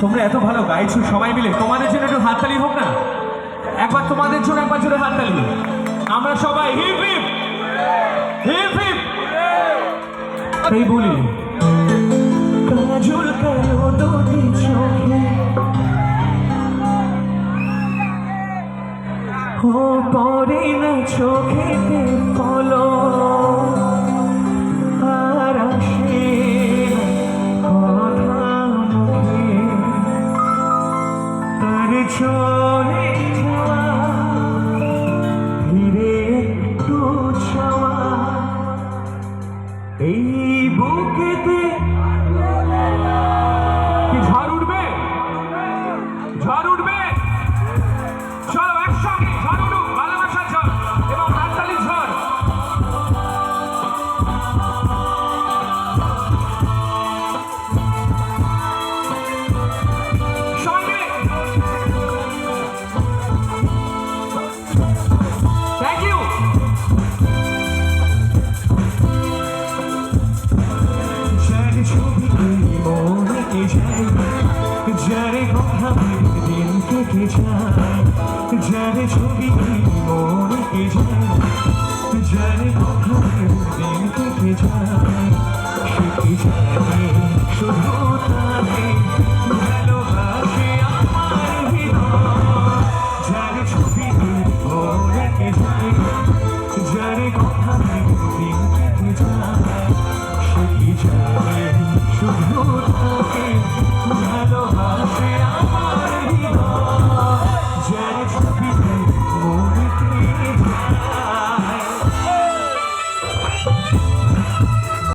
তোমরা এত ভালো গাইছো সবাই মিলে, তোমাদের জন্য একটু হাততালি হোক না? একবার তোমাদের জন্য একবার জোরে হাততালি। আমরা সবাই হিপ হিপ হিপ হিপ এই বলি। কাজল কালো দুটি চোখে ও পড়ে না চোখেতে পলো আর আসে কথা মুখে তার চলে যাওয়া ফিরে একটু ছাওয়া এই বুকেতে কি ঝড় উঠবে, ঝড় উঠবে। চলো একসঙ্গে ঝড় উঠুক, ভালোবাসার ঝড় এবং হাততালির ঝড়। সঙ্গে থ্যাংক ইউ। যারে ছবি মনে যায়, যারে কথা দিন কেটে যায়, যারে ছবি মনে যায়, যারে কথা দিন কেটে যায়, সে কি জানে শুধু তাকে ভালোবাসে আমার হৃদয়। যারে ছবি মনে যায়, যারে কথা দিন কেটে যায়, সে কি জানে শুধু তাকে ভালোবাসে।